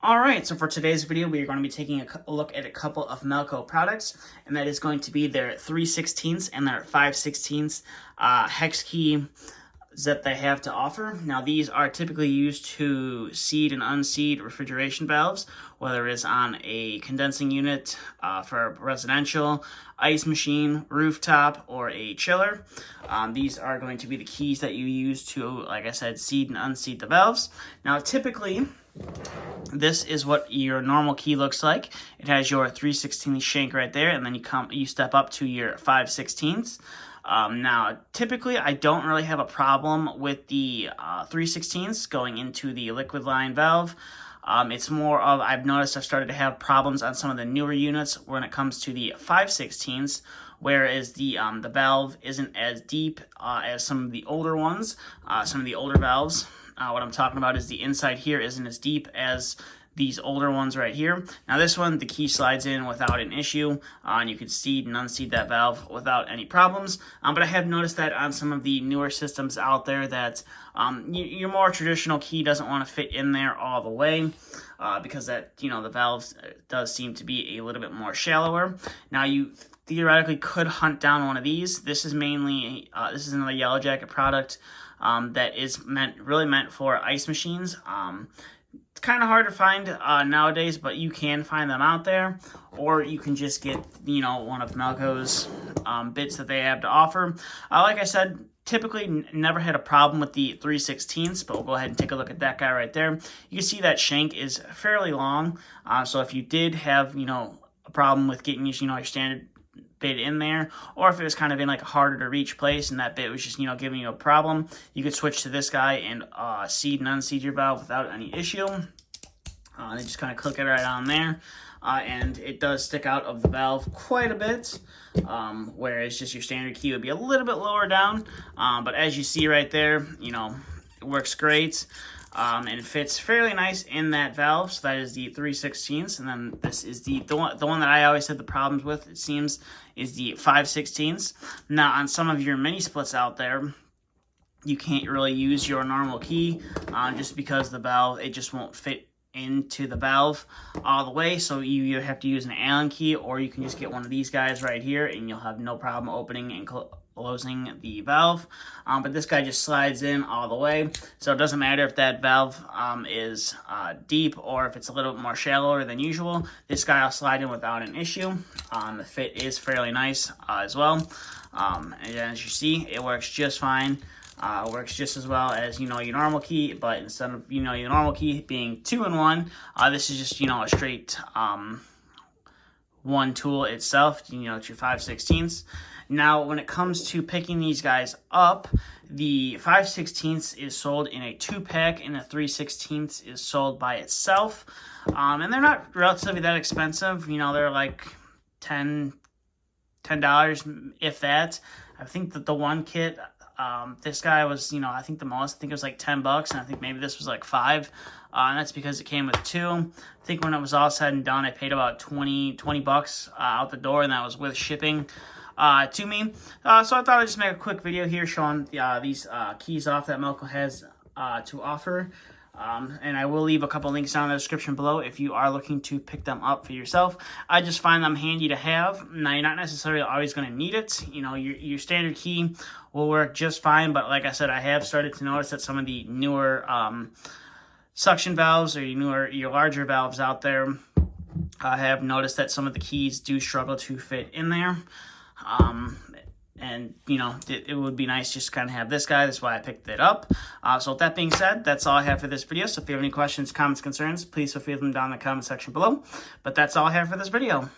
Alright, so for today's video, we are going to be taking a look at a couple of Malco products, and that is going to be their 3/16 and their 5/16 hex key that they have to offer. Now, these are typically used to seed and unseed refrigeration valves, whether it's on a condensing unit for residential, ice machine, rooftop, or a chiller. These are going to be the keys that you use to, like I said, seed and unseed the valves. Now, typically, this is what your normal key looks like. It has your 3/16 shank right there, and then you step up to your 5/16. Now, typically, I don't really have a problem with the 3/16 going into the liquid line valve. It's more of, I've noticed I've started to have problems on some of the newer units when it comes to the 5/16, whereas the valve isn't as deep as some of the older ones, some of the older valves. What I'm talking about is the inside here isn't as deep as these older ones right here. Now this one, the key slides in without an issue, and you can seed and unseed that valve without any problems. But I have noticed that on some of the newer systems out there that your more traditional key doesn't want to fit in there all the way, because that, the valve does seem to be a little bit more shallower. Now you theoretically could hunt down one of these. This is mainly, this is another Yellow Jacket product that is really meant for ice machines. It's kind of hard to find nowadays, but you can find them out there, or you can just get, one of Malco's bits that they have to offer. Like I said, typically never had a problem with the 3/16, but we'll go ahead and take a look at that guy right there. You can see that shank is fairly long, so if you did have, a problem with getting, your standard bit in there, or if it was kind of in like a harder to reach place and that bit was just giving you a problem, you could switch to this guy and seed and unseed your valve without any issue. They just kind of click it right on there, and it does stick out of the valve quite a bit, whereas just your standard key would be a little bit lower down, but as you see right there, it works great. And it fits fairly nice in that valve. So that is the 3/16, and then this is the one that I always had the problems with, it seems, is the 5/16. Now, on some of your mini splits out there, you can't really use your normal key, just because the valve, it just won't fit into the valve all the way. So you either have to use an Allen key, or you can just get one of these guys right here, and you'll have no problem opening and closing the valve. But this guy just slides in all the way, so it doesn't matter if that valve is deep or if it's a little bit more shallower than usual. This guy will slide in without an issue. The fit is fairly nice as well, and as you see, it works just fine. Works just as well as your normal key, but instead of your normal key being 2-in-1, this is just a straight one tool itself. It's your 5/16. Now, when it comes to picking these guys up, the 5/16 is sold in a 2-pack, and the 3/16 is sold by itself. And they're not relatively that expensive. They're like $10, if that. I think that the one kit, this guy was, I think the most, I think it was like $10, and I think maybe this was like $5. And that's because it came with 2. I think when it was all said and done, I paid about $20 out the door, and that was with shipping to me. So I thought I'd just make a quick video here showing these keys off that Malco has to offer. And I will leave a couple links down in the description below if you are looking to pick them up for yourself. I just find them handy to have. Now, you're not necessarily always going to need it. Your standard key will work just fine, but like I said, I have started to notice that some of the newer suction valves, or your larger valves out there, I have noticed that some of the keys do struggle to fit in there. And it would be nice just to kind of have this guy. That's why I picked it up. So with that being said, that's all I have for this video. So if you have any questions, comments, concerns, please feel free to leave them down in the comment section below. But that's all I have for this video.